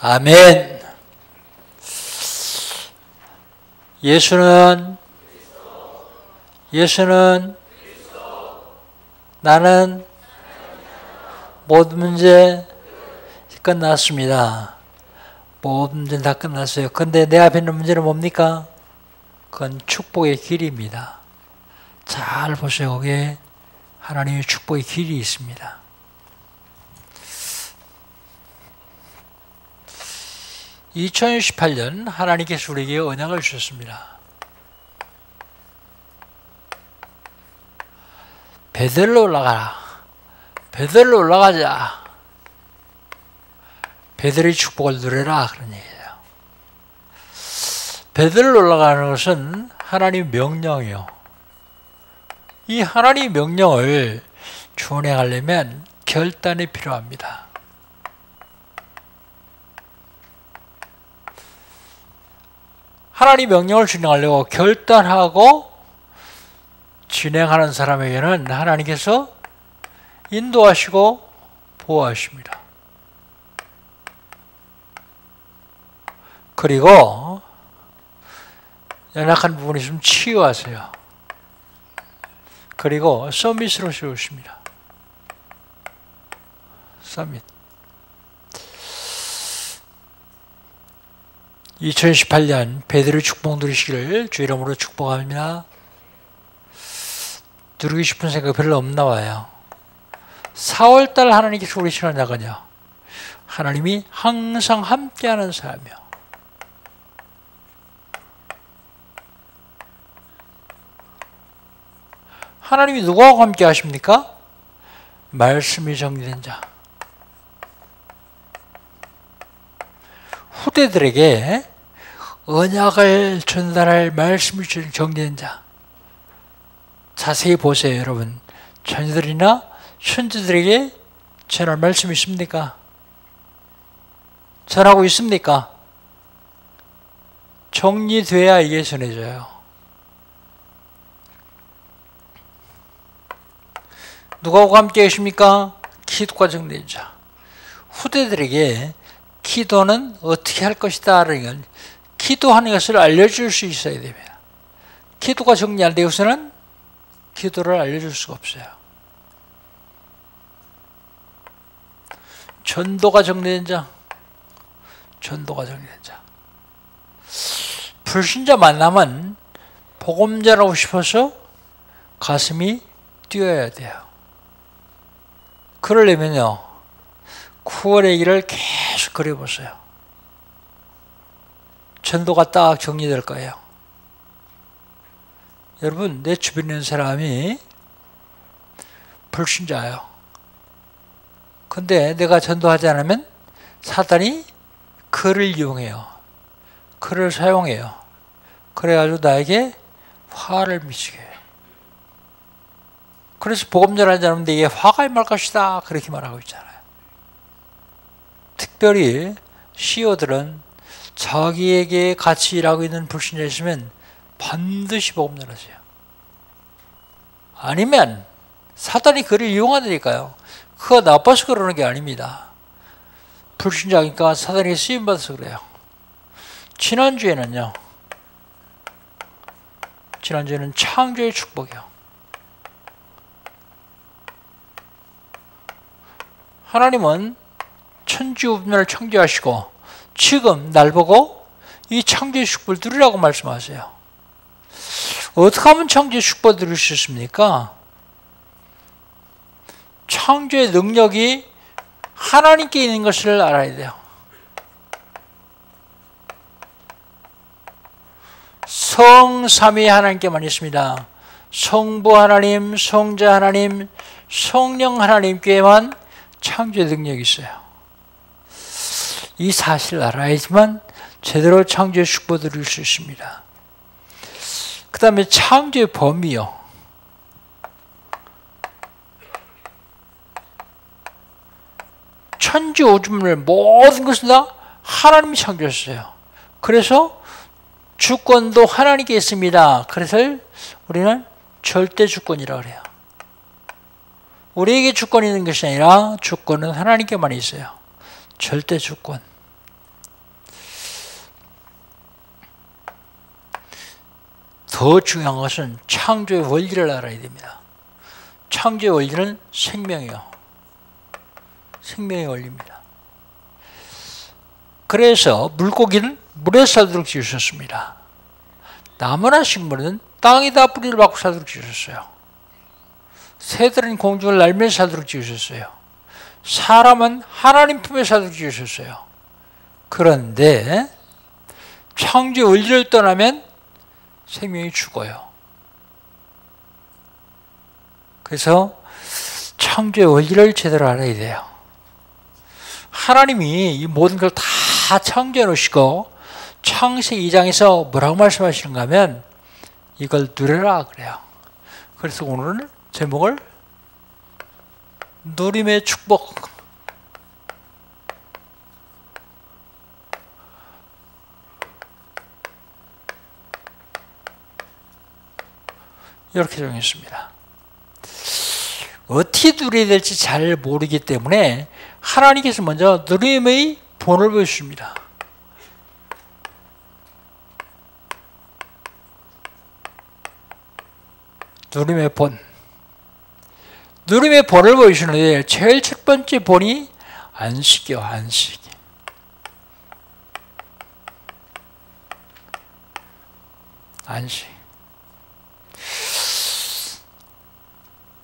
아멘. 예수는 나는 모든 문제 끝났습니다. 모든 문제는 다 끝났어요. 근데 내 앞에 있는 문제는 뭡니까? 그건 축복의 길입니다. 잘 보세요. 거기에 하나님의 축복의 길이 있습니다. 2018년 하나님께서 우리에게 언약을 주셨습니다. 베들로 올라가라. 베들로 올라가자. 베들의 축복을 누려라. 그런 얘기예요. 베들로 올라가는 것은 하나님의 명령이에요. 이 하나님의 명령을 준행하려면 결단이 필요합니다. 하나님의 명령을 준행하려고 결단하고 진행하는 사람에게는 하나님께서 인도하시고 보호하십니다. 그리고 연약한 부분이 있으면 치유하세요. 그리고 서밋으로 세우십니다. 서밋. 2018년 베드로의 축복 누리시기를 주 이름으로 축복합니다. 누리고 싶은 생각 별로 없나 봐요. 4월달 하나님께서 우리 신앙자가요, 하나님이 항상 함께하는 사람이요. 하나님이 누구하고 함께 하십니까? 말씀이 정리된 자. 후대들에게 언약을 전달할 말씀이 정리된 자. 자세히 보세요, 여러분. 자녀들이나 손주들에게 전할 말씀이 있습니까? 전하고 있습니까? 정리돼야 이게 전해져요. 누구하고 함께 계십니까? 기도가 정리된 자. 후대들에게 기도는 어떻게 할 것이다 라는 기도하는 것을 알려줄 수 있어야 됩니다. 기도가 정리 안 되고서는 기도를 알려줄 수가 없어요. 전도가 정리된 자. 전도가 정리된 자. 불신자 만나면 복음 전하고 싶어서 가슴이 뛰어야 돼요. 그러려면요, 9월의 길을 계속 그려보세요. 전도가 딱 정리될 거예요. 여러분, 내 주변에 있는 사람이 불신자예요. 근데 내가 전도하지 않으면 사단이 그를 이용해요. 그를 사용해요. 그래가지고 나에게 화를 미치게 해요. 그래서 복음 전하지 않으면 내게 화가 임할 것이다, 그렇게 말하고 있잖아요. 특별히 CEO들은 자기에게 같이 일하고 있는 불신자 있으면 반드시 복음 전하세요. 아니면 사단이 그를 이용하니까요. 그가 나빠서 그러는 게 아닙니다. 불신자니까 사단이 쓰임받아서 그래요. 지난주에는 창조의 축복이요. 하나님은 천지우변을 창조하시고 지금 날 보고 이 창조의 축복을 누리라고 말씀하세요. 어떻게 하면 창조의 축복을 누릴 수 있습니까? 창조의 능력이 하나님께 있는 것을 알아야 돼요. 성삼위 하나님께만 있습니다. 성부 하나님, 성자 하나님, 성령 하나님께만 창조의 능력이 있어요. 이 사실을 알아야지만 제대로 창조의 축복을 누릴 수 있습니다. 그 다음에 창조의 범위요. 천지 오줌을 모든 것을 다 하나님이 창조했어요. 그래서 주권도 하나님께 있습니다. 그래서 우리는 절대 주권이라고 그래요. 우리에게 주권이 있는 것이 아니라 주권은 하나님께만 있어요. 절대 주권. 더 중요한 것은 창조의 원리를 알아야 됩니다. 창조의 원리는 생명이요. 생명의 원리입니다. 그래서 물고기는 물에 살도록 지으셨습니다. 나무나 식물은 땅에다 뿌리를 박고 살도록 지으셨어요. 새들은 공중을 날며 살도록 지으셨어요. 사람은 하나님 품에 살도록 지으셨어요. 그런데 창조의 원리를 떠나면 생명이 죽어요. 그래서 창조의 원리를 제대로 알아야 돼요. 하나님이 이 모든 걸 다 창조해 놓으시고 창세기 2장에서 뭐라고 말씀하시는가 하면 이걸 누려라 그래요. 그래서 오늘은 제목을 누림의 축복. 이렇게 정했습니다. 어떻게 누려야 될지 잘 모르기 때문에 하나님께서 먼저 누림의 본을 보여주십니다. 누림의 본. 누림의 본을 보여주시는데 제일 첫 번째 본이 안식이요. 안식. 안식.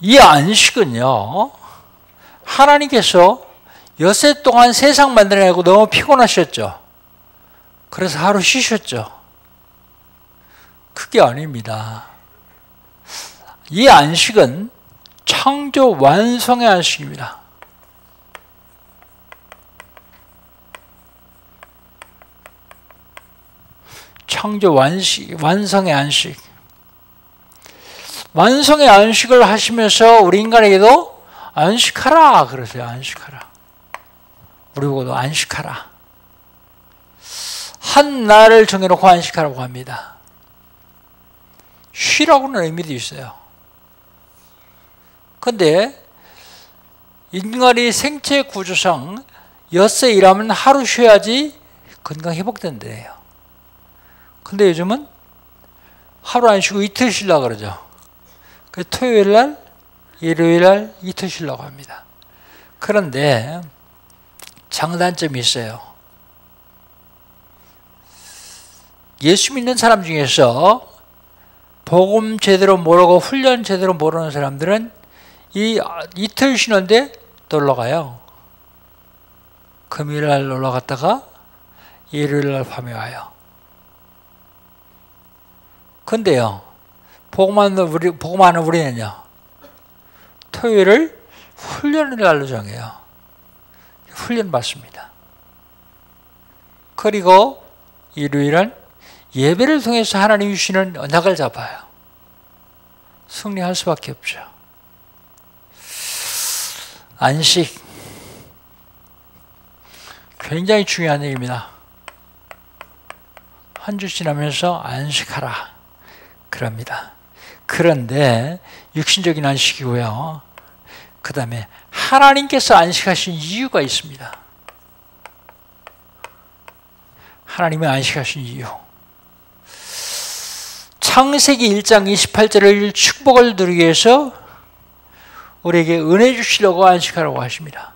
이 안식은요, 하나님께서 엿새 동안 세상 만들어내고 너무 피곤하셨죠. 그래서 하루 쉬셨죠. 그게 아닙니다. 이 안식은 창조 완성의 안식입니다. 창조 완성의 안식. 완성의 안식을 하시면서 우리 인간에게도 안식하라 그러세요. 안식하라. 우리 보고도 안식하라. 한 날을 정해놓고 안식하라고 합니다. 쉬라고는 의미도 있어요. 근데 인간이 생체 구조상 엿새 일하면 하루 쉬어야지 건강 회복된대요. 근데 요즘은 하루 안 쉬고 이틀 쉬려고 그러죠. 그래서 토요일 날, 일요일 날 이틀 쉬려고 합니다. 그런데 장단점이 있어요. 예수 믿는 사람 중에서 복음 제대로 모르고 훈련 제대로 모르는 사람들은 이 이틀 쉬는데 놀러 가요. 금요일 날 놀러 갔다가 일요일 날 밤에 와요. 근데요, 복음하는 우리는요, 토요일을 훈련의 날로 정해요. 훈련 받습니다. 그리고 일요일은 예배를 통해서 하나님이 주시는 언약을 잡아요. 승리할 수밖에 없죠. 안식. 굉장히 중요한 얘기입니다. 한 주 지나면서 안식하라. 그럽니다. 그런데 육신적인 안식이고요. 그 다음에 하나님께서 안식하신 이유가 있습니다. 하나님이 안식하신 이유. 창세기 1장 28절을 축복을 누리기 위해서 우리에게 은혜 주시려고 안식하라고 하십니다.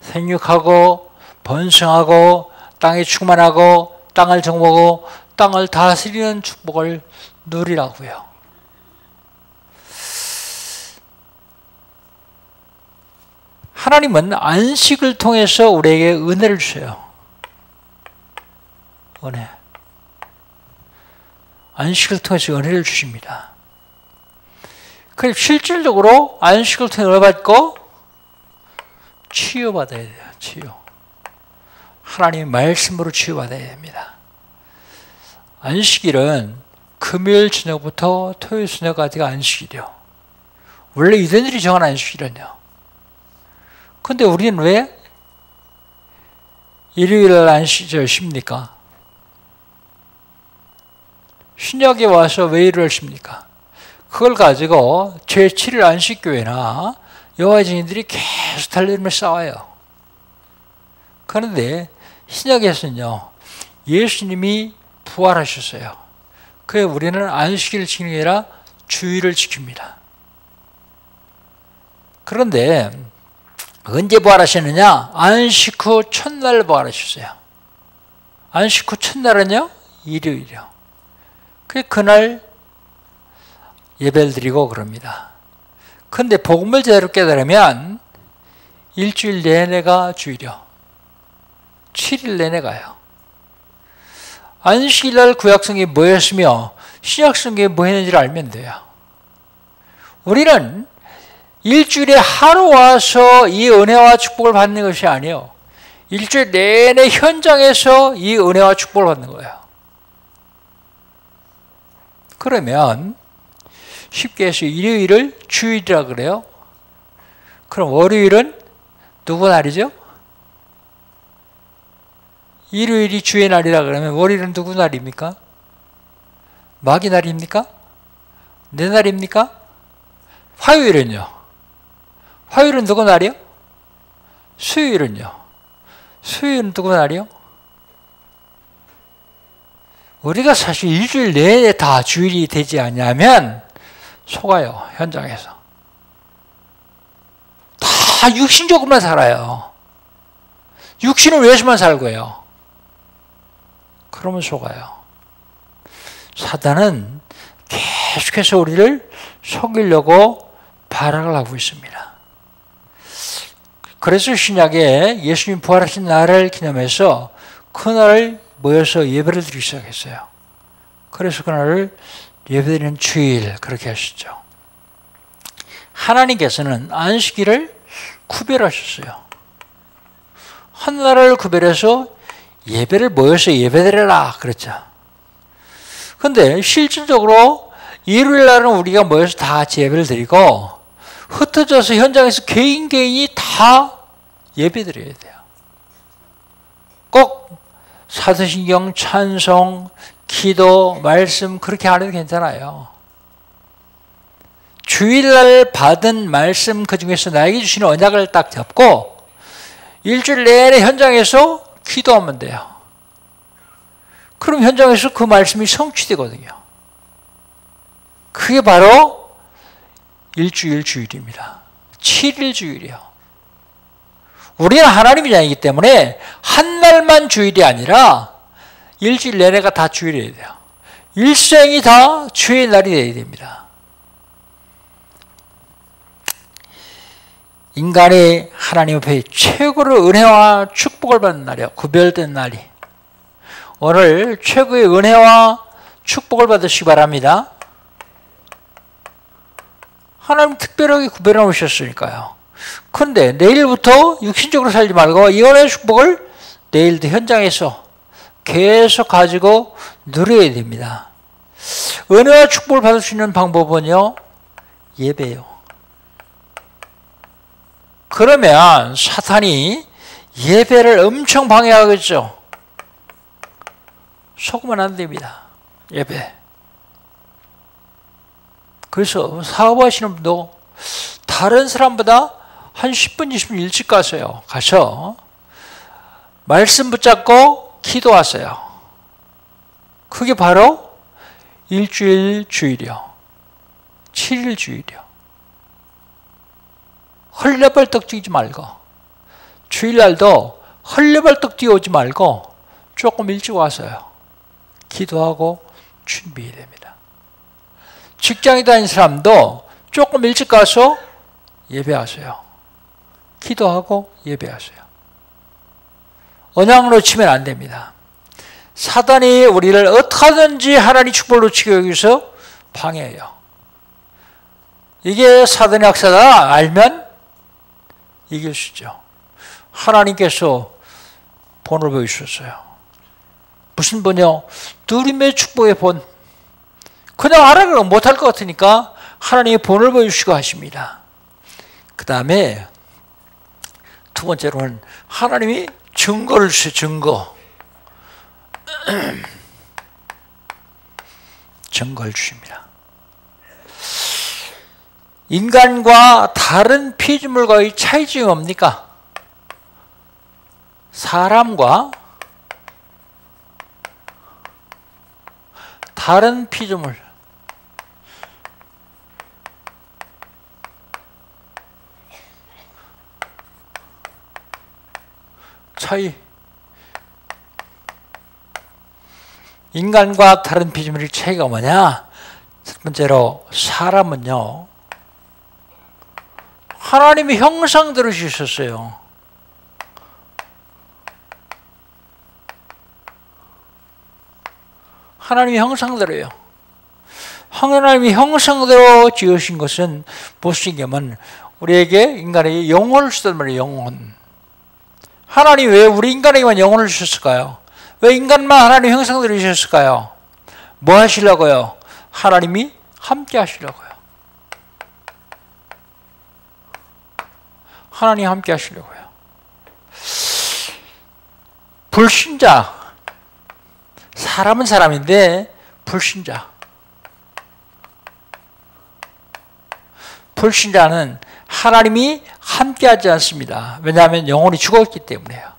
생육하고 번성하고 땅에 충만하고 땅을 정복하고 땅을 다스리는 축복을 누리라고요. 하나님은 안식을 통해서 우리에게 은혜를 주세요. 은혜. 안식을 통해서 은혜를 주십니다. 그래서 실질적으로 안식을 통해 은혜 받고 치유받아야 돼요. 치유. 하나님의 말씀으로 치유받아야 됩니다. 안식일은 금요일 저녁부터 토요일 저녁까지가 안식일이요. 원래 유대인들이 정한 안식일은요. 근데 우리는 왜 일요일날 안식일을 쉽니까? 신약에 와서 왜 일요일을 쉽니까? 그걸 가지고 제7일 안식교회나 여호와의 증인들이 계속 달리며 싸워요. 그런데 신약에서는요, 예수님이 부활하셨어요. 그래 우리는 안식일을 지키는 게 아니라 주일을 지킵니다. 그런데 언제 부활하셨느냐? 안식 후 첫날 부활하셨어요. 안식 후 첫날은요? 일요일이요. 그날 예배를 드리고 그럽니다. 그런데 복음을 제대로 깨달으면 일주일 내내가 주일이요. 7일 내내 가요. 안식일날 구약성경이 뭐였으며 신약성경이 뭐 했는지를 알면 돼요. 우리는 일주일에 하루 와서 이 은혜와 축복을 받는 것이 아니에요. 일주일 내내 현장에서 이 은혜와 축복을 받는 거예요. 그러면 쉽게 해서 일요일을 주일이라 그래요. 그럼 월요일은 누구 날이죠? 일요일이 주의 날이라 그러면 월요일은 누구 날입니까? 마귀 날입니까? 내 날입니까? 화요일은요? 화요일은 누구 날이요? 수요일은요? 수요일은 누구 날이요? 우리가 사실 일주일 내내 다 주일이 되지 않냐면 속아요. 현장에서. 다 육신적으로만 살아요. 육신을 위해서만 살고요. 그러면 속아요. 사단은 계속해서 우리를 속이려고 발악을 하고 있습니다. 그래서 신약에 예수님 부활하신 날을 기념해서 그날을 모여서 예배를 드리기 시작했어요. 그래서 그날을 예배드리는 주일 그렇게 하시죠. 하나님께서는 안식일을 구별하셨어요. 한 날을 구별해서 예배를 모여서 예배드려라 그랬죠. 그런데 실질적으로 일요일 날은 우리가 모여서 다 같이 예배를 드리고 흩어져서 현장에서 개인이 다 예배드려야 돼요. 꼭 사도신경, 찬송, 기도, 말씀 그렇게 안 해도 괜찮아요. 주일날 받은 말씀 그 중에서 나에게 주시는 언약을 딱 잡고 일주일 내내 현장에서 기도하면 돼요. 그럼 현장에서 그 말씀이 성취되거든요. 그게 바로 일주일 주일입니다. 7일 주일이요. 우리는 하나님이 아니기 때문에 한 날만 주일이 아니라 일주일 내내가 다 주일이어야 돼요. 일생이 다 주의 날이 되어야 됩니다. 인간이 하나님 앞에 최고로 은혜와 축복을 받는 날이요. 구별된 날이. 오늘 최고의 은혜와 축복을 받으시기 바랍니다. 하나님 특별하게 구별해 놓으셨으니까요. 그런데 내일부터 육신적으로 살지 말고 이 은혜의 축복을 내일도 현장에서 계속 가지고 누려야 됩니다. 은혜와 축복을 받을 수 있는 방법은요. 예배예요. 그러면 사탄이 예배를 엄청 방해하겠죠. 속으면 안 됩니다. 예배. 그래서 사업하시는 분도 다른 사람보다 한 10분, 20분 일찍 가세요. 가서 말씀 붙잡고 기도하세요. 그게 바로 일주일 주일이요. 7일 주일이요. 헐레벌떡 뛰지 말고 주일날도 헐레벌떡 뛰어오지 말고 조금 일찍 와서요. 기도하고 준비해야 됩니다. 직장에 다니는 사람도 조금 일찍 가서 예배하세요. 기도하고 예배하세요. 언약 놓치면 안 됩니다. 사단이 우리를 어떻게 하든지 하나님 축복을 놓치기 위해서 방해해요. 이게 사단의 역사다 알면 이길 수 있죠. 하나님께서 본을 보여주셨어요. 무슨 본이요? 누림의 축복의 본. 그냥 하라고 못할 것 같으니까 하나님의 본을 보여주시고 하십니다. 그 다음에 두 번째로는 하나님이 증거를 주세요. 증거. 증거를 주십니다. 인간과 다른 피조물과의 차이점이 뭡니까? 다른 피조물 차이. 인간과 다른 피조물의 차이가 뭐냐? 첫 번째로 사람은요, 하나님이 형상대로 지으셨어요. 하나님이 형상대로요. 하나님이 형상대로 지으신 것은 무엇이냐면 우리에게 인간에게 영혼을 주단 말이에요. 영혼. 하나님 왜 우리 인간에게만 영혼을 주셨을까요? 왜 인간만 하나님 형상대로 주셨을까요? 뭐 하시려고요? 하나님이 함께 하시려고요. 하나님 함께 하시려고요. 불신자, 사람은 사람인데 불신자. 불신자는 하나님이 함께하지 않습니다. 왜냐하면 영혼이 죽었기 때문에요.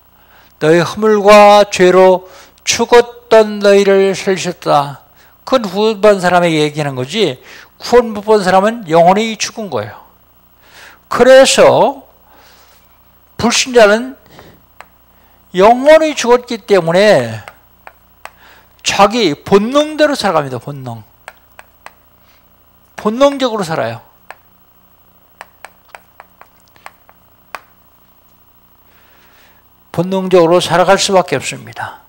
너희 허물과 죄로 죽었던 너희를 살리셨다. 그건 구원받은 사람에게 얘기하는 거지, 구원 못 받은 사람은 영혼이 죽은 거예요. 그래서 불신자는 영혼이 죽었기 때문에 자기 본능대로 살아갑니다. 본능적으로 살아요. 본능적으로 살아갈 수밖에 없습니다.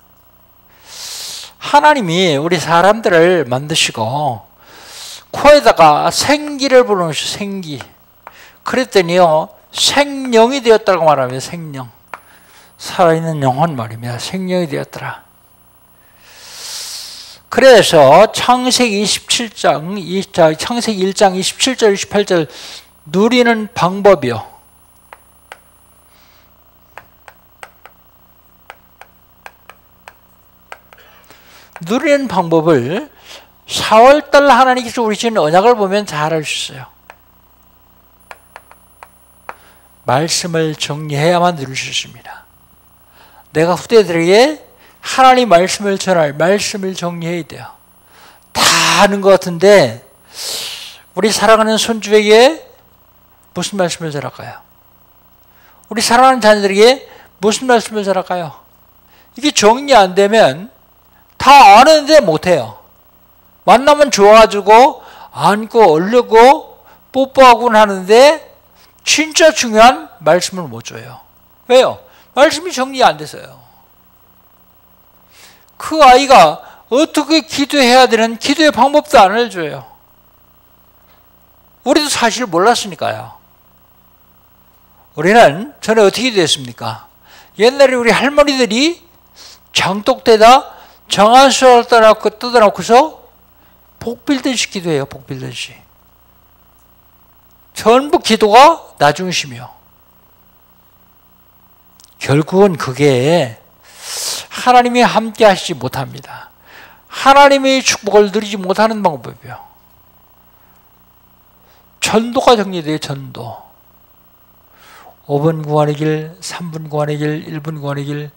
하나님이 우리 사람들을 만드시고 코에다가 생기를 불어넣으셔. 생기. 그랬더니요, 생령이 되었다고 말합니다. 생령. 살아있는 영혼 말입니다. 생령이 되었더라. 그래서 창세기 27장, 창세기 1장 27절, 28절 누리는 방법이요. 누리는 방법을 4월달 하나님께서 우리 주신 언약을 보면 잘 알 수 있어요. 말씀을 정리해야만 누릴 수 있습니다. 내가 후대들에게 하나님 말씀을 전할, 말씀을 정리해야 돼요. 다 아는 것 같은데 우리 사랑하는 손주에게 무슨 말씀을 전할까요? 우리 사랑하는 자녀들에게 무슨 말씀을 전할까요? 이게 정리 안 되면 다 아는데 못해요. 만나면 좋아가지고 안고 얼르고 뽀뽀하고는 하는데 진짜 중요한 말씀을 못 줘요. 왜요? 말씀이 정리 안 돼서요. 그 아이가 어떻게 기도해야 되는 기도의 방법도 안 알려줘요. 우리도 사실 몰랐으니까요. 우리는 전에 어떻게 기도했습니까? 옛날에 우리 할머니들이 장독대다 정한수를 뜯어놓고서 복빌듯이 기도해요. 복빌듯이. 전부 기도가 나중심이요. 결국은 그게 하나님이 함께 하시지 못합니다. 하나님의 축복을 누리지 못하는 방법이에요. 전도가 정리돼요. 전도. 5분 구원의 길, 3분 구원의 길, 1분 구원의 길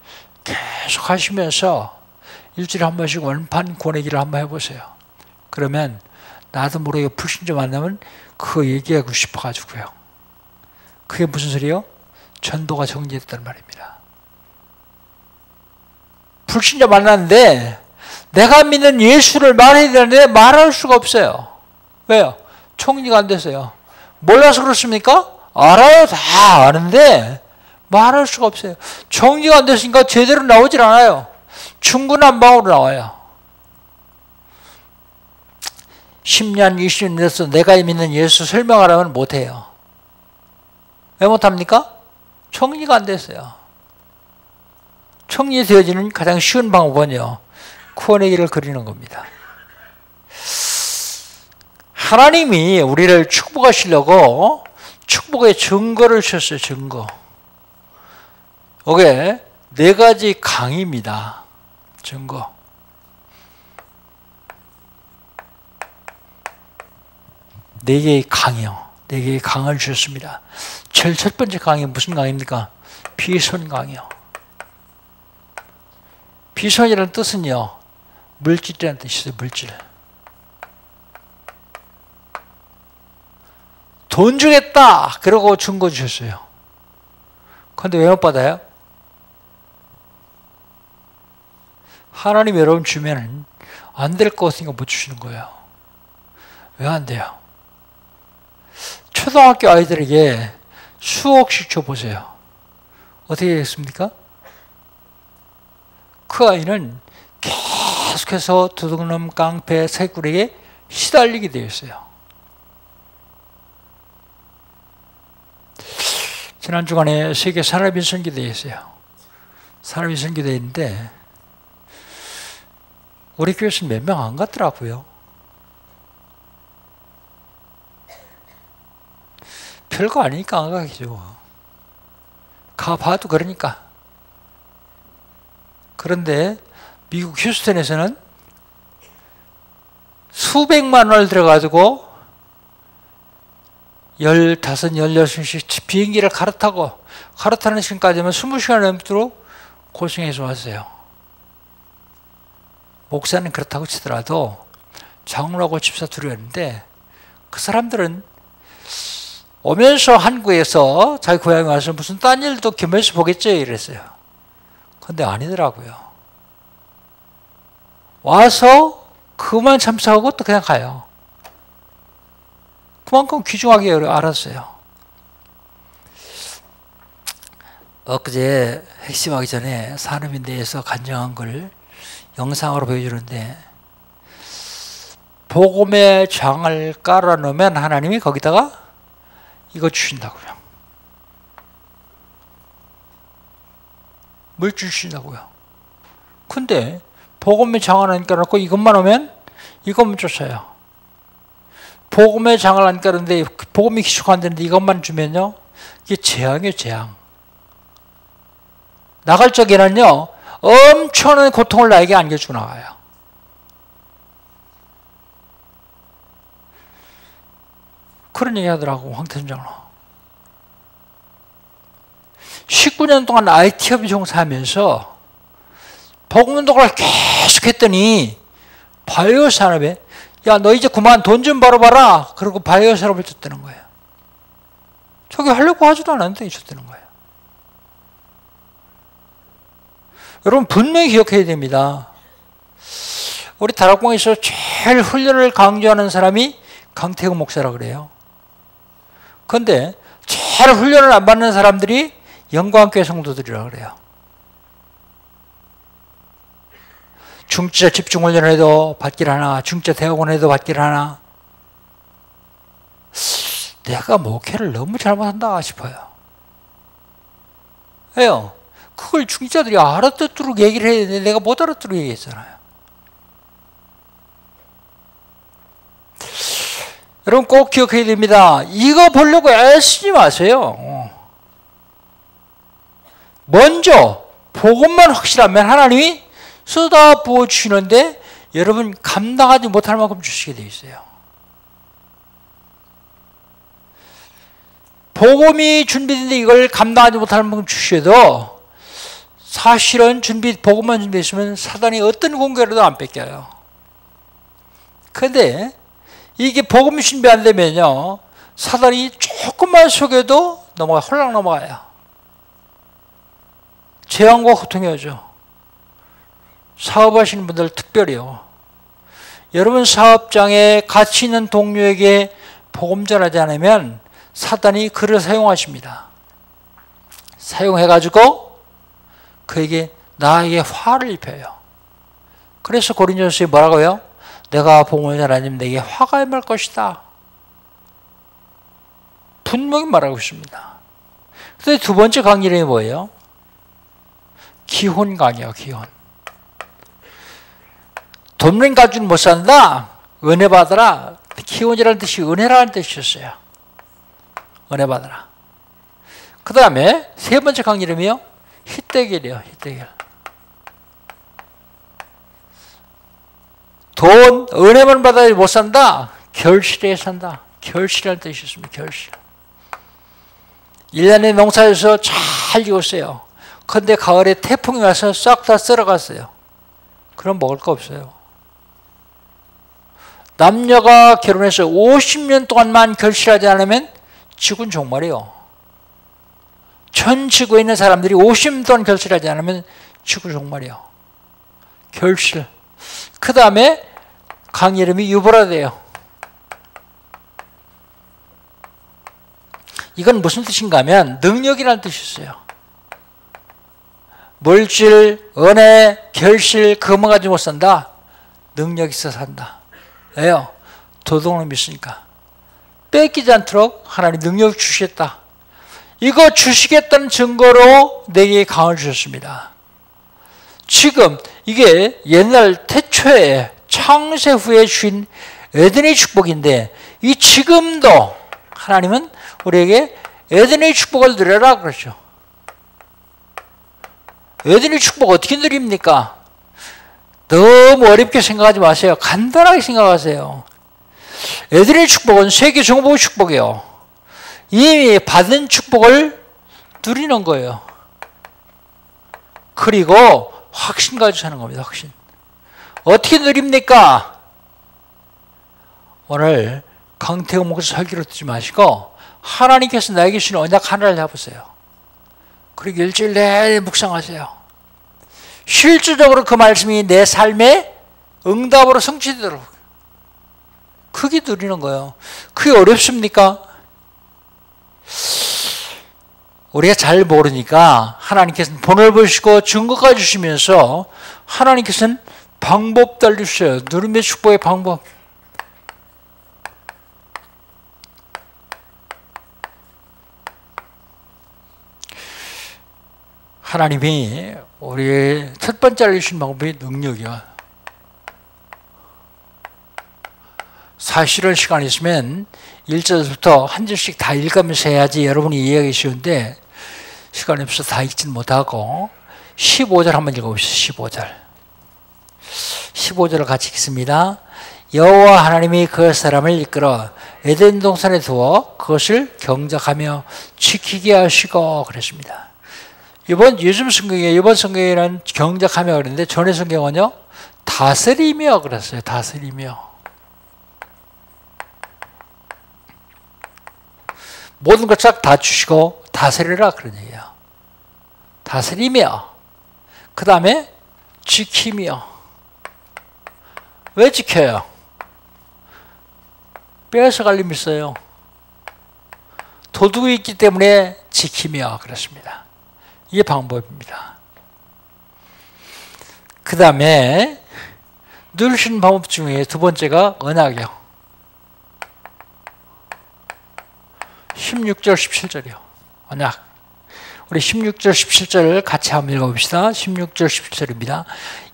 계속 하시면서 일주일에 한 번씩 원판 구원의 길을 한번 해보세요. 그러면 나도 모르게 불신자 만나면 그거 얘기하고 싶어가지고요. 그게 무슨 소리예요? 전도가 정리됐단 말입니다. 불신자 만났는데 내가 믿는 예수를 말해야 되는데 말할 수가 없어요. 왜요? 정리가 안 돼서요. 몰라서 그렇습니까? 알아요. 다 아는데 말할 수가 없어요. 정리가 안 됐으니까 제대로 나오질 않아요. 중구난방으로 나와요. 10년, 20년 돼서 내가 믿는 예수 설명하라면 못해요. 왜 못합니까? 정리가 안 됐어요. 정리되어지는 가장 쉬운 방법은요, 구원의 길을 그리는 겁니다. 하나님이 우리를 축복하시려고 축복의 증거를 주셨어요. 증거. 이게 4가지 강입니다. 증거. 4개의 강이요. 4개의 강을 주셨습니다. 제일 첫 번째 강이 무슨 강입니까? 비손 강이요. 비손이라는 뜻은요, 물질이라는 뜻이 있어요. 물질. 돈 주겠다 그러고 준 거 주셨어요. 그런데 왜 못 받아요? 하나님 여러분 주면 안 될 것 같으니까 못 주시는 거예요. 왜 안 돼요? 초등학교 아이들에게 수억씩 줘보세요. 어떻게 되겠습니까? 그 아이는 계속해서 도둑놈, 깡패, 새꿀에게 시달리게 되어 있어요. 지난 주간에 세계 산업인 선교대회 있어요. 산업인 선교대회 있는데 우리 교회에서 몇 명 안 갔더라고요. 별거 아니니까 안 가겠죠. 가봐도 그러니까. 그런데 미국 휴스턴에서는 수백만 원을 들어가지고 15, 16시간씩 비행기를 갈아타는 시간까지면 20시간 넘도록 고생해서 왔어요. 목사는 그렇다고 치더라도 장로하고 집사 둘이었는데 그 사람들은 오면서 한국에서 자기 고향에 와서 무슨 딴 일도 겸해서 보겠죠 이랬어요. 근데 아니더라고요. 와서 그만 참석하고 또 그냥 가요. 그만큼 귀중하게 알았어요. 엊그제 핵심하기 전에 산업인대에서 간증한 걸 영상으로 보여주는데 복음의 장을 깔아놓으면 하나님이 거기다가 이거 주신다고요. 물질 주신다고요. 근데 복음의 장을 안 깔아놓고 이것만 오면 이것만 쫓아요. 복음의 장을 안 깔았는데 복음이 기초가 안 되는데 이것만 주면요. 이게 재앙이에요. 재앙. 나갈 적에는요. 엄청난 고통을 나에게 안겨주고 나가요. 그런 얘기 하더라고 황태순 장로. 19년 동안 IT협에 종사하면서 복음운동을 계속 했더니 바이오 산업에 야, 너 이제 그만 돈 좀 벌어봐라. 그리고 바이오 산업을 줬다는 거예요. 저기 하려고 하지도 않았는데 줬다는 거예요. 여러분 분명히 기억해야 됩니다. 우리 다락방에서 제일 훈련을 강조하는 사람이 강태국 목사라고 그래요. 그런데 제일 훈련을 안 받는 사람들이 영광교회 성도들이라고 그래요. 중지자 집중훈련을 해도 받길 하나, 중지자 대학원 해도 받길 하나. 내가 목회를 너무 잘못한다 싶어요. 왜요? 그걸 중지자들이 알아듣도록 얘기를 해야 되는데 내가 못 알아듣도록 얘기했잖아요. 여러분 꼭 기억해야 됩니다. 이거 보려고 애쓰지 마세요. 먼저 복음만 확실하면 하나님이 쏟아부어 주시는데 여러분 감당하지 못할 만큼 주시게 되어 있어요. 복음이 준비됐는데 이걸 감당하지 못할 만큼 주셔도 사실은 복음만 준비했으면 사단이 어떤 공격이라도 안 뺏겨요. 그런데 이게 복음이 준비 안 되면요. 사단이 조금만 속여도 홀랑 넘어가요. 재앙과 고통이 오죠. 사업하시는 분들 특별히요. 여러분 사업장에 가치 있는 동료에게 복음 전하지 않으면 사단이 그를 사용하십니다. 사용해가지고 그에게 나에게 화를 입혀요. 그래서 고린도서에 뭐라고요? 내가 복음을 전하면 내게 화가 임할 것이다. 분명히 말하고 있습니다. 그런데 두 번째 강의는 뭐예요? 기혼 강의요. 기혼. 돈만 가지고는 못 산다. 은혜 받아라. 기혼이라는 뜻이 은혜라는 뜻이었어요. 은혜 받아라. 그 다음에 세 번째 강의 이름이요. 희대결이요. 희대결. 돈, 은혜만 받아야 못 산다. 결실에 산다. 결실이라는 뜻이 있습니다. 결실. 1년에 농사에서 잘 익었어요. 그런데 가을에 태풍이 와서 싹 다 썰어갔어요. 그럼 먹을 거 없어요. 남녀가 결혼해서 50년 동안만 결실하지 않으면 지구는 종말이요. 전 지구에 있는 사람들이 50년 동안 결실하지 않으면 지구 종말이요. 결실. 그 다음에 강 이름이 유브라데요. 이건 무슨 뜻인가 하면 능력이라는 뜻이 있어요. 물질, 은혜, 결실, 그것만 가지고 못 산다. 능력 있어 산다. 왜요? 도덕을 믿으니까. 뺏기지 않도록 하나님 능력 주시겠다. 이거 주시겠다는 증거로 내게 강을 주셨습니다. 지금 이게 옛날 태초에 창세 후에 주신 에덴의 축복인데 이 지금도 하나님은 우리에게 에덴의 축복을 누려라 그러죠. 에덴의 축복 어떻게 누립니까? 너무 어렵게 생각하지 마세요. 간단하게 생각하세요. 에덴의 축복은 세계 정복의 축복이에요. 이미 받은 축복을 누리는 거예요. 그리고 확신 가지고 사는 겁니다. 확신. 어떻게 누립니까? 오늘 강태형 목사 설교를 듣지 마시고 하나님께서 나에게 주신 언약 하나를 잡으세요. 그리고 일주일 내내 묵상하세요. 실질적으로 그 말씀이 내 삶의 응답으로 성취되도록 그게 누리는 거예요. 그게 어렵습니까? 우리가 잘 모르니까 하나님께서는 본을 보시고 증거까지 주시면서 하나님께서는 방법 알려주셔요. 누림의 축복의 방법. 하나님이 우리의 첫 번째 알려주신 방법이 능력이야. 사실은 시간이 있으면 1절부터 한 절씩 다 읽으면서 해야지 여러분이 이해하기 쉬운데 시간이 없어서 다 읽지는 못하고 15절 한번 읽어보시죠. 15절을 같이 읽습니다. 여호와 하나님이 그 사람을 이끌어 에덴 동산에 두어 그것을 경작하며 지키게 하시고 그랬습니다. 요즘 성경에 이번 성경에는 경작하며 그랬는데 전의 성경은요 다스리며 그랬어요. 다스리며. 모든 것 싹 다 주시고 다스리라 그런 얘기예요. 다스리며 그 다음에 지키며. 왜 지켜요? 뺏어갈 힘이 있어요. 도둑이 있기 때문에 지키며 그렇습니다. 이게 방법입니다. 그 다음에 누리시는 방법 중에 두 번째가 언약이요. 16절 17절이요. 언약. 우리 16절 17절을 같이 한번 읽어봅시다. 16절 17절입니다.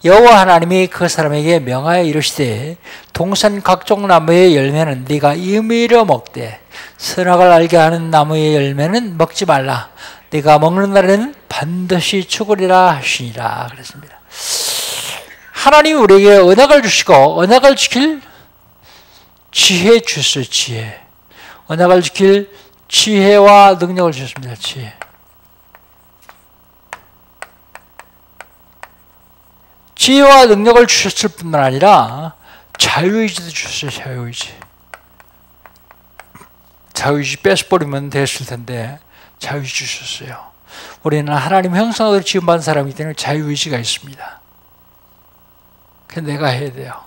여호와 하나님이 그 사람에게 명하여 이르시되 동산 각종 나무의 열매는 네가 임의로 먹되 선악을 알게 하는 나무의 열매는 먹지 말라. 네가 먹는 날에는 반드시 죽으리라 하시니라 그랬습니다. 하나님이 우리에게 언약을 주시고 언약을 지킬 지혜 주셨어요. 지혜. 언약을 지킬 지혜와 능력을 주셨습니다. 지혜. 지혜와 능력을 주셨을 뿐만 아니라 자유의지도 주셨어요. 자유의지. 자유의지 뺏어버리면 됐을 텐데 자유의지 주셨어요. 우리는 하나님 형상으로 지음받은 사람이기 때문에 자유의지가 있습니다. 그래서 내가 해야 돼요.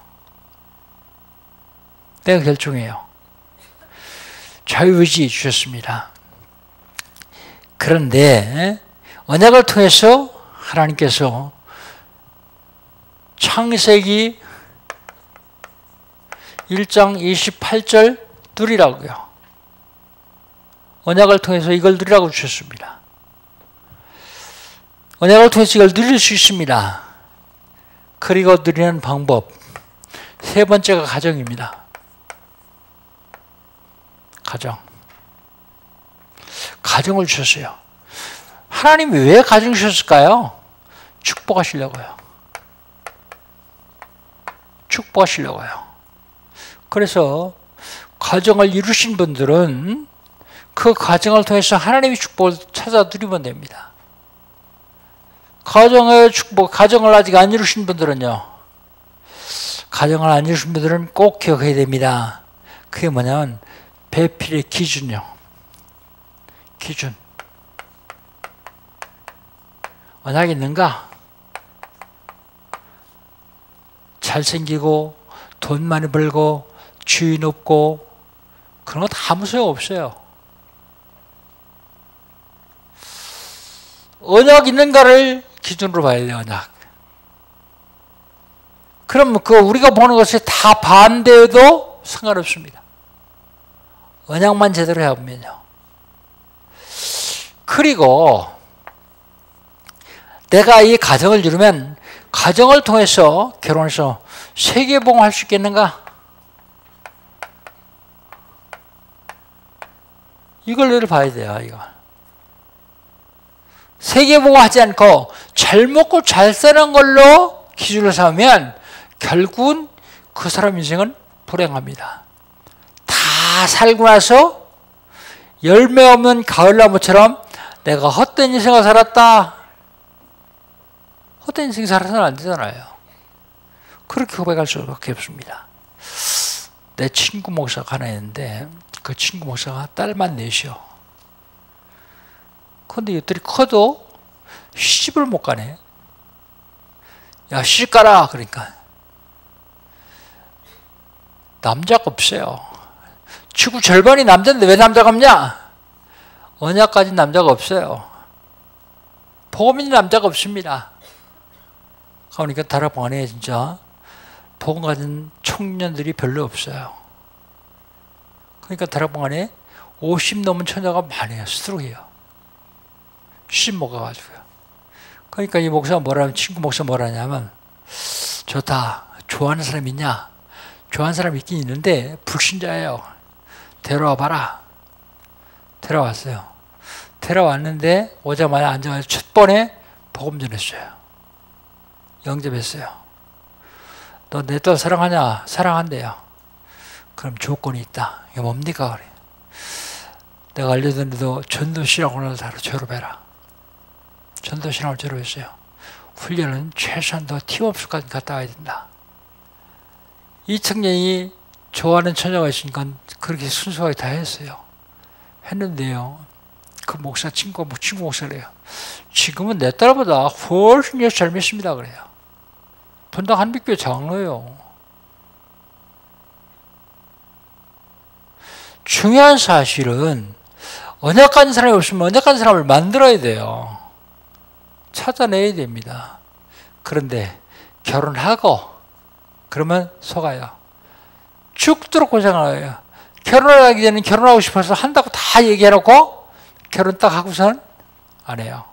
내가 결정해요. 자유의지 주셨습니다. 그런데 언약을 통해서 하나님께서 창세기 1장 28절 누리라고요. 언약을 통해서 이걸 누리라고 주셨습니다. 언약을 통해서 이걸 누릴 수 있습니다. 그리고 누리는 방법 세 번째가 가정입니다. 가정을 주셨어요. 하나님이 왜 가정 주셨을까요? 축복하시려고요. 축복하시려고요. 그래서 가정을 이루신 분들은 그 가정을 통해서 하나님의 축복을 찾아 누리면 됩니다. 가정의 축복, 가정을 아직 안 이루신 분들은요. 가정을 안 이루신 분들은 꼭 기억해야 됩니다. 그게 뭐냐면 배필의 기준이요. 기준. 언약이 있는가? 잘생기고 돈 많이 벌고 주인 없고 그런 거 다 아무 소용 없어요. 언약 있는가를 기준으로 봐야 돼요. 언약. 그럼 그 우리가 보는 것이 다 반대해도 상관없습니다. 언약만 제대로 해보면요. 그리고 내가 이 가정을 이루면 가정을 통해서 결혼해서 세계봉할 수 있겠는가? 이걸 늘 봐야 돼요. 이거. 세계봉하지 않고 잘 먹고 잘 사는 걸로 기준을 삼으면 결국은 그 사람 인생은 불행합니다. 다 살고 나서 열매 없는 가을나무처럼 내가 헛된 인생을 살았다. 헛된 인생 살아서는 안 되잖아요. 그렇게 고백할 수밖에 없습니다. 내 친구 목사가 하나 있는데 그 친구 목사가 딸만 넷이요. 그런데 이들이 커도 시집을 못 가네. 야, 시집 가라. 그러니까 남자가 없어요. 지구 절반이 남자인데 왜 남자가 없냐? 언약 가진 남자가 없어요. 복음 있는 남자가 없습니다. 그러니까 다락방 안에 진짜 복음 가진 청년들이 별로 없어요. 그러니까 다락방 안에 50 넘은 처녀가 많아요. 스트로크예요. 시집 못 가가지고요. 그러니까 이 목사가 뭐라면, 친구 목사 뭐라냐면, 좋다. 좋아하는 사람 있냐? 좋아하는 사람 있긴 있는데 불신자예요. 데려와 봐라. 데려왔어요. 데려왔는데 오자마자 앉아가지고 첫 번에 복음 전했어요. 영접했어요. 너 내 딸 사랑하냐? 사랑한대요. 그럼 조건이 있다. 이게 뭡니까? 그래. 내가 알려줬는데도 전도신학원을 다로 졸업해라. 전도신학원을 졸업했어요. 훈련은 최소한도 팀업수까지 갔다 와야 된다. 이 청년이 좋아하는 처녀가 있으니까 그렇게 순수하게 다 했어요. 했는데요. 그 목사, 친구 목사래요. 지금은 내 딸보다 훨씬 더 잘 믿습니다. 그래요. 분당 한빛교회 장로예요. 중요한 사실은 언약 가진 사람이 없으면 언약 가진 사람을 만들어야 돼요. 찾아내야 됩니다. 그런데 결혼하고 그러면 속아요. 죽도록 고생을 해요. 결혼하기 전에 결혼하고 싶어서 한다고 다 얘기해놓고 결혼 딱 하고선 안 해요.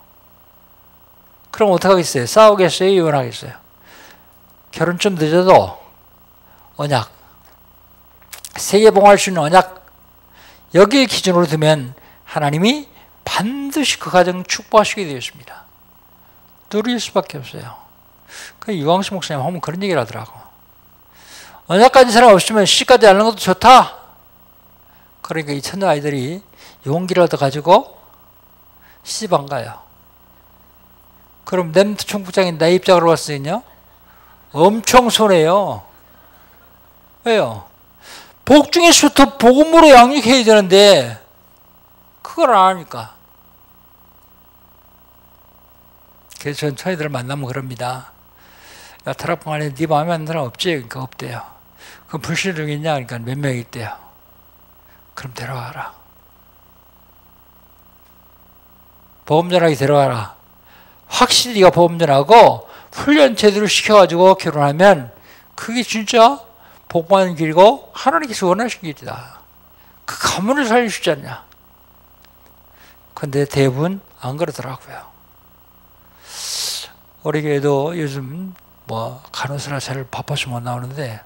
그럼 어떡하겠어요? 싸우겠어요? 이혼하겠어요? 결혼 좀 늦어도 언약, 세계봉할 수 있는 언약, 여기에 기준으로 두면 하나님이 반드시 그 가정 축복하시게 되어 있습니다. 누릴 수밖에 없어요. 그 이광수 목사님 하면 그런 얘기를 하더라고. 언약 가진 사람 없으면 시집가지 않는 것도 좋다. 그러니까 이 처녀 아이들이 용기를 얻어가지고 시집 안 가요. 그럼 렘트 총부장이 내 입장으로 봤을 때는요, 엄청 손해요. 왜요? 복중에서부터 복음으로 양육해야 되는데 그걸 안 하니까. 그래서 전 처녀들을 만나면 그럽니다. 야, 타락방 안에 네 마음에 안 드는 사람 없지? 그러니까 없대요. 그럼 불신 중에 있냐? 그러니까 몇 명 있대요. 그럼 데려와라. 보험전하게 데려와라. 확실히 네가 보험전하고 훈련 제대로 시켜가지고 결혼하면 그게 진짜 복받는 길이고 하나님께서 원하신 길이다. 그 가문을 살릴 수 있지 않냐. 근데 대부분 안 그러더라고요. 우리 교회도 요즘 뭐 간호사나 잘 바빠서 못 나오는데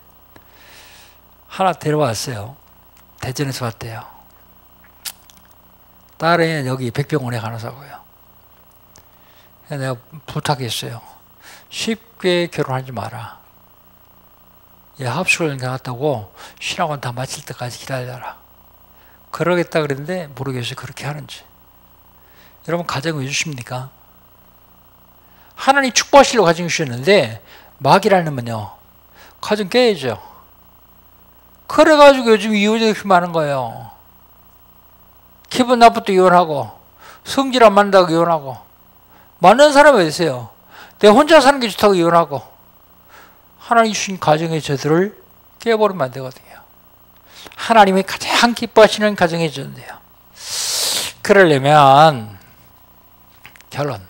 하나 데려왔어요. 대전에서 왔대요. 딸이 여기 백병원에 간호사고요. 내가 부탁했어요. 쉽게 결혼하지 마라. 얘 합숙을 나갔다고 신학원 다 마칠 때까지 기다려라. 그러겠다 그랬는데 모르겠어요. 그렇게 하는지. 여러분 가정 왜 주십니까? 하나님 축복하시려고 가정 주셨는데 마귀라는 면요. 가정 깨야죠. 그래가지고 요즘 이혼이 그렇게 많은 거예요. 기분 나쁘다 이혼하고 성질 안 맞는다고 이혼하고 맞는 사람이 어디 있어요? 내가 혼자 사는 게 좋다고 이혼하고 하나님 주신 가정의 저들을 깨버리면 안 되거든요. 하나님이 가장 기뻐하시는 가정의 저인데요. 그러려면 결론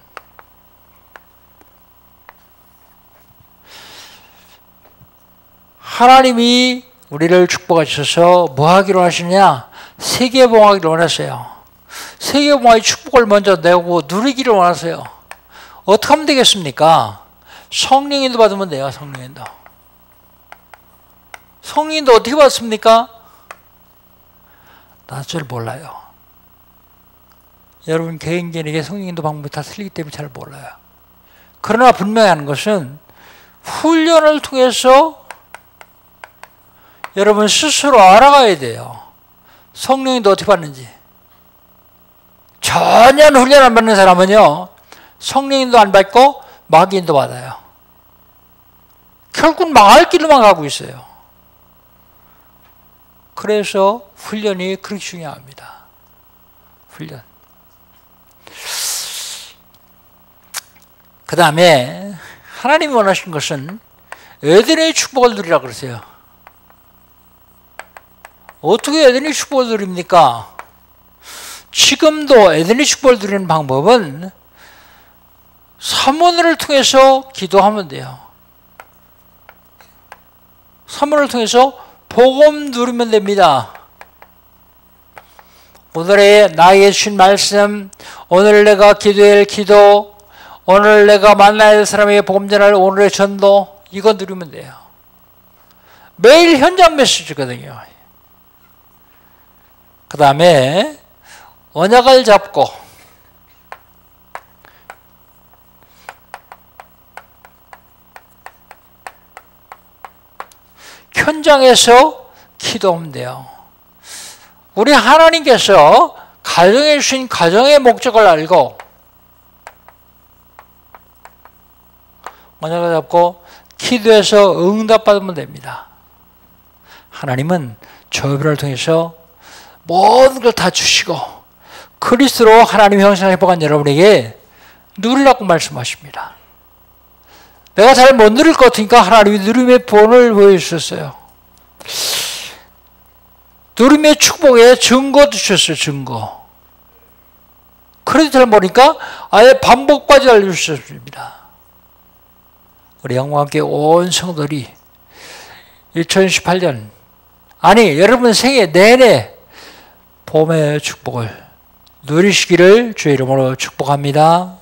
하나님이 우리를 축복하셔서 뭐 하기로 하시느냐? 세계봉하기를 원하세요. 세계봉화의 축복을 먼저 내고 누리기를 원하세요. 어떻게 하면 되겠습니까? 성령인도 받으면 돼요. 성령인도. 성령인도 어떻게 받습니까? 나도 잘 몰라요. 여러분 개인에게 성령인도 방법이 다 틀리기 때문에 잘 몰라요. 그러나 분명히 하는 것은 훈련을 통해서 여러분 스스로 알아가야 돼요. 성령인도 어떻게 받는지. 전혀 훈련 안 받는 사람은요, 성령인도 안 받고 마귀인도 받아요. 결국 망할 길로만 가고 있어요. 그래서 훈련이 그렇게 중요합니다. 훈련. 그 다음에 하나님이 원하신 것은 에덴의 축복을 누리라 그러세요. 어떻게 에덴의 축복을 누립니까? 지금도 에덴의 축복을 누리는 방법은 사모를 통해서 기도하면 돼요. 사모를 통해서 복음 누리면 됩니다. 오늘의 나에게 주신 말씀, 오늘 내가 기도해야 할 기도, 오늘 내가 만나야 할 사람에게 복음 전할 오늘의 전도, 이거 누리면 돼요. 매일 현장 메시지거든요. 그 다음에 언약을 잡고 현장에서 기도하면 돼요. 우리 하나님께서 가정에 주신 가정의 목적을 알고 언약을 잡고 기도해서 응답받으면 됩니다. 하나님은 저희를 통해서 모든 걸 다 주시고 그리스도로 하나님의 형상을 회복한 여러분에게 누리라고 말씀하십니다. 내가 잘 못 누릴 것 같으니까 하나님이 누림의 본을 보여주셨어요. 누림의 축복의 증거도 주셨어요. 증거. 그래도 잘 모르니까 아예 반복까지 알려주셨습니다. 우리 영과 함께 온 성도들이 2018년 아니 여러분 생애 내내 봄의 축복을 누리시기를 주의 이름으로 축복합니다.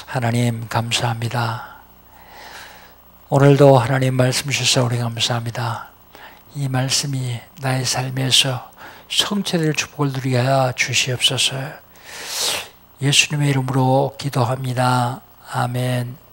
하나님 감사합니다. 오늘도 하나님 말씀 주셔서 우리 감사합니다. 이 말씀이 나의 삶에서 성취될 축복을 누리게 하여 주시옵소서. 예수님의 이름으로 기도합니다. 아멘.